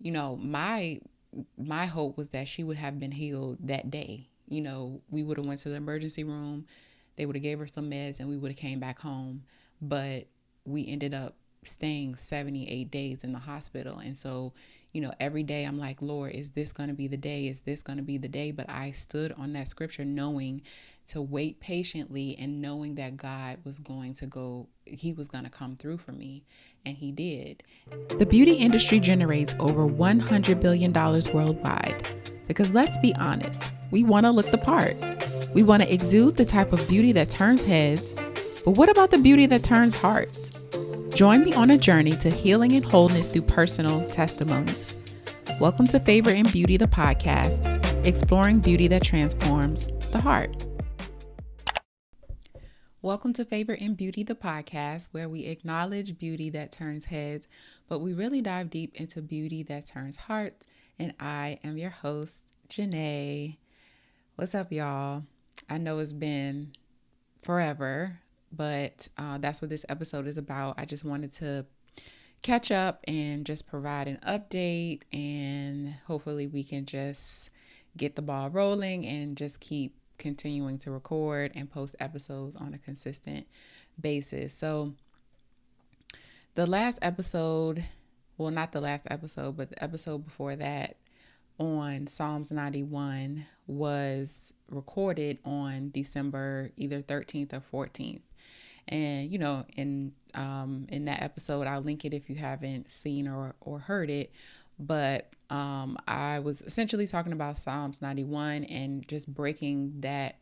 my hope was that she would have been healed that day. We would have went to the emergency room, they would have gave her some meds, and we would have came back home. But we ended up staying 78 days in the hospital. And so, every day I'm like, Lord, is this going to be the day? Is this going to be the day? But I stood on that scripture knowing to wait patiently and knowing that God was going to go, he was going to come through for me. And he did. The beauty industry generates over $100 billion worldwide. Because let's be honest, we want to look the part. We want to exude the type of beauty that turns heads. But what about the beauty that turns hearts? Join me on a journey to healing and wholeness through personal testimonies. Welcome to Favor in Beauty, the podcast, exploring beauty that transforms the heart. Welcome to Favor in Beauty, the podcast, where we acknowledge beauty that turns heads, but we really dive deep into beauty that turns hearts. And I am your host, Janae. What's up, y'all? I know it's been forever, but that's what this episode is about. I just wanted to catch up and just provide an update, and hopefully we can just get the ball rolling and just keep continuing to record and post episodes on a consistent basis. So the last episode, well, not the last episode, but the episode before that on Psalms 91 was recorded on December either 13th or 14th. And, in that episode, I'll link it if you haven't seen or heard it. But I was essentially talking about Psalms 91 and just breaking that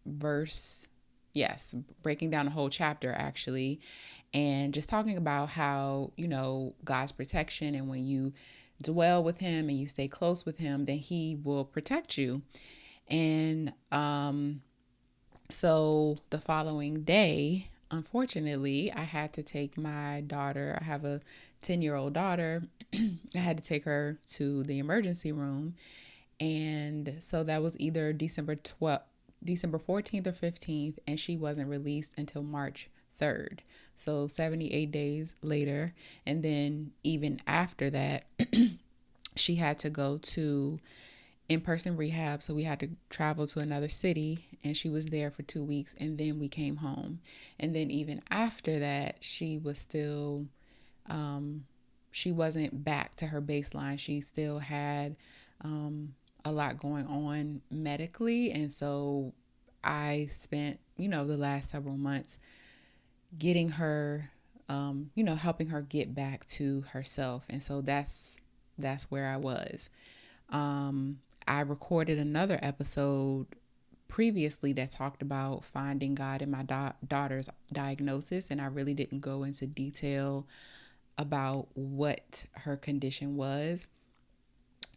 verse. Yes, breaking down the whole chapter, actually. And just talking about how, God's protection, and when you dwell with him and you stay close with him, then he will protect you. And so the following day, unfortunately, I had to take my daughter. I have a 10-year-old daughter. I had to take her to the emergency room. And so that was either December 14th or 15th, and she wasn't released until March 3rd. So 78 days later. And then even after that, she had to go to in-person rehab. So we had to travel to another city, and she was there for 2 weeks, and then we came home. And then even after that, she was still, she wasn't back to her baseline. She still had a lot going on medically. And so I spent, the last several months getting her, helping her get back to herself. And so that's where I was. I recorded another episode previously that talked about finding God in my daughter's diagnosis, and I really didn't go into detail about what her condition was,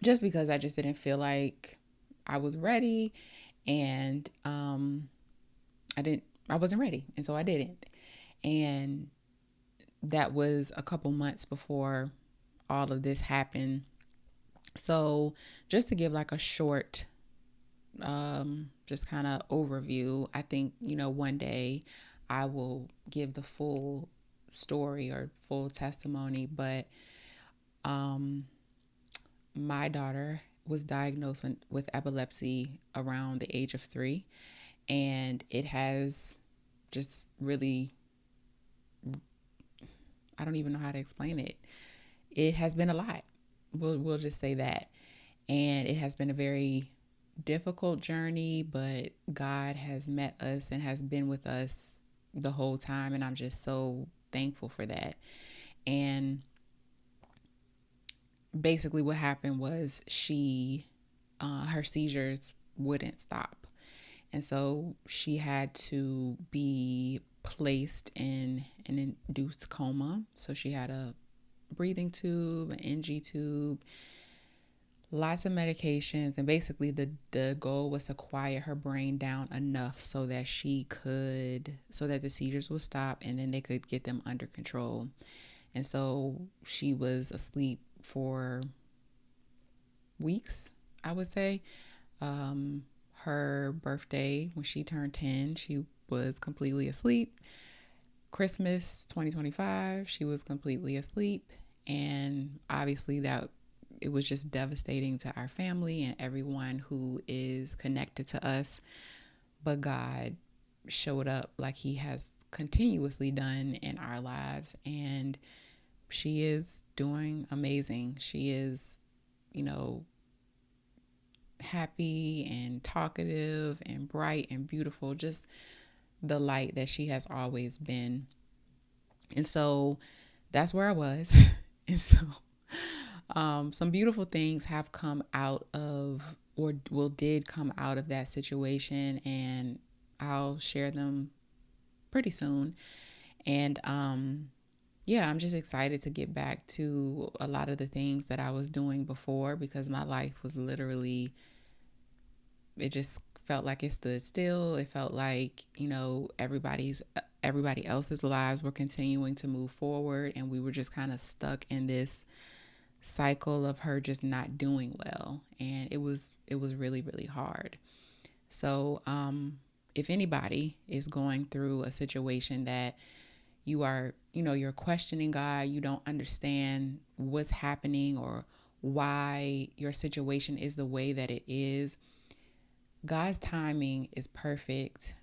just because I just didn't feel like I was ready, and I wasn't ready, and so I didn't. And that was a couple months before all of this happened. So just to give like a short, just kind of overview, I think, one day I will give the full story or full testimony, but my daughter was diagnosed with epilepsy around the age of 3, and it has just really, I don't even know how to explain it. It has been a lot. We'll just say that. And it has been a very difficult journey, but God has met us and has been with us the whole time. And I'm just so thankful for that. And basically what happened was her seizures wouldn't stop. And so she had to be placed in an induced coma. So she had a breathing tube, an NG tube, lots of medications, and basically the goal was to quiet her brain down enough so that the seizures would stop, and then they could get them under control. And so she was asleep for weeks, I would say. Her birthday, when she turned 10, she was completely asleep. Christmas 2025, she was completely asleep. And obviously that it was just devastating to our family and everyone who is connected to us. But God showed up like he has continuously done in our lives. And she is doing amazing. She is, you know, happy and talkative and bright and beautiful, just the light that she has always been. And so that's where I was. And so some beautiful things have come out of, or will did come out of that situation, and I'll share them pretty soon. And yeah, I'm just excited to get back to a lot of the things that I was doing before, because my life was literally, it just felt like it stood still. It felt like, you know, everybody else's lives were continuing to move forward, and we were just kind of stuck in this cycle of her just not doing well. And it was really, really hard. So if anybody is going through a situation that you are, you know, you're questioning God, you don't understand what's happening or why your situation is the way that it is, God's timing is perfect.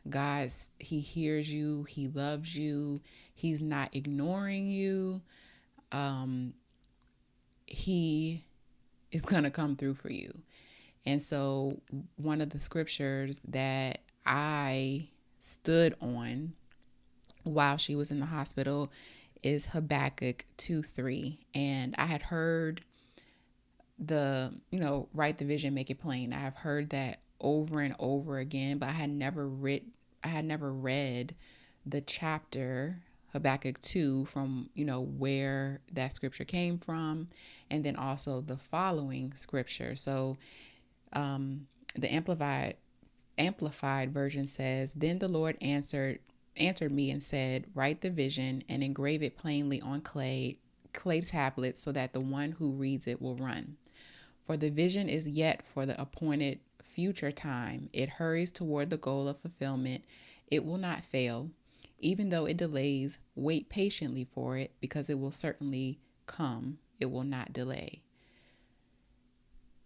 He hears you, he loves you, he's not ignoring you. Um, he is going to come through for you. And so one of the scriptures that I stood on while she was in the hospital is Habakkuk 2:3. And I had heard write the vision, make it plain. I have heard that over and over again, but I had never read the chapter Habakkuk 2 from, where that scripture came from, and then also the following scripture. So the amplified version says, "Then the Lord answered me and said, write the vision and engrave it plainly on clay tablets, so that the one who reads it will run. For the vision is yet for the appointed future time. It hurries toward the goal of fulfillment. It will not fail. Even though it delays, wait patiently for it, because it will certainly come. It will not delay."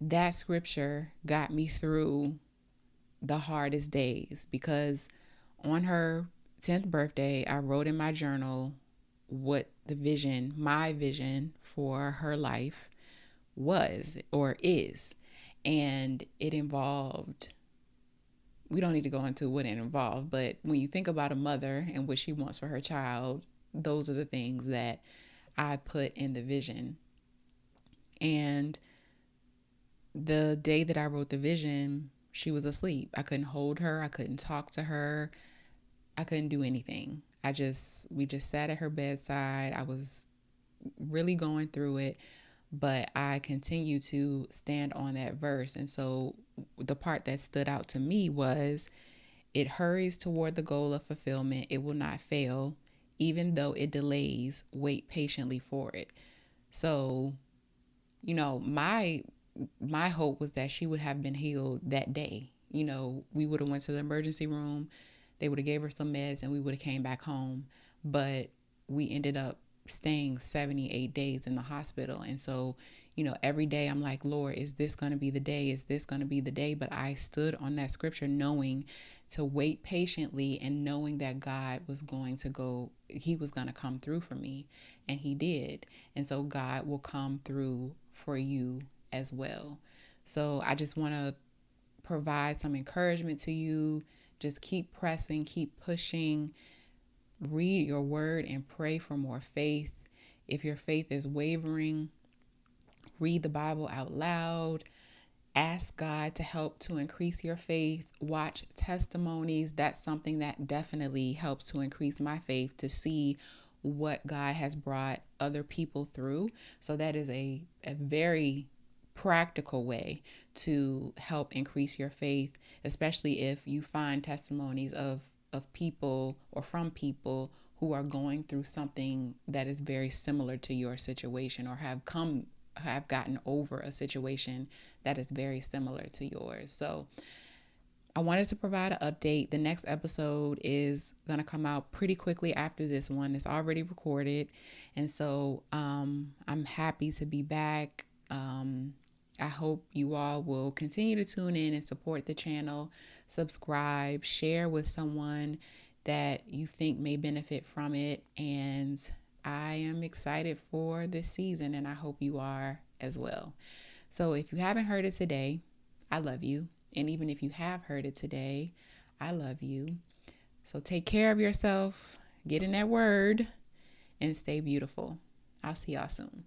That scripture got me through the hardest days, because on her 10th birthday, I wrote in my journal what my vision for her life was or is. And it involved, we don't need to go into what it involved, but when you think about a mother and what she wants for her child, those are the things that I put in the vision. And the day that I wrote the vision, she was asleep. I couldn't hold her. I couldn't talk to her. I couldn't do anything. We just sat at her bedside. I was really going through it, but I continued to stand on that verse. And so the part that stood out to me was, it hurries toward the goal of fulfillment. It will not fail. Even though it delays, wait patiently for it. So, my hope was that she would have been healed that day. We would have went to the emergency room, they would have gave her some meds, and we would have came back home. But we ended up staying 78 days in the hospital. And so, every day I'm like, Lord, is this going to be the day? Is this going to be the day? But I stood on that scripture knowing to wait patiently, and knowing that God was going to he was going to come through for me. And he did. And so God will come through for you as well. So I just want to provide some encouragement to you. Just keep pressing, keep pushing, read your word, and pray for more faith. If your faith is wavering, read the Bible out loud. Ask God to help to increase your faith. Watch testimonies. That's something that definitely helps to increase my faith, to see what God has brought other people through. So that is a very practical way to help increase your faith, especially if you find testimonies of people or from people who are going through something that is very similar to your situation, or have gotten over a situation that is very similar to yours. So I wanted to provide an update. The next episode is going to come out pretty quickly after this one. It's already recorded. And so I'm happy to be back. I hope you all will continue to tune in and support the channel, subscribe, share with someone that you think may benefit from it. And I am excited for this season, and I hope you are as well. So if you haven't heard it today, I love you. And even if you have heard it today, I love you. So take care of yourself, get in that word, and stay beautiful. I'll see y'all soon.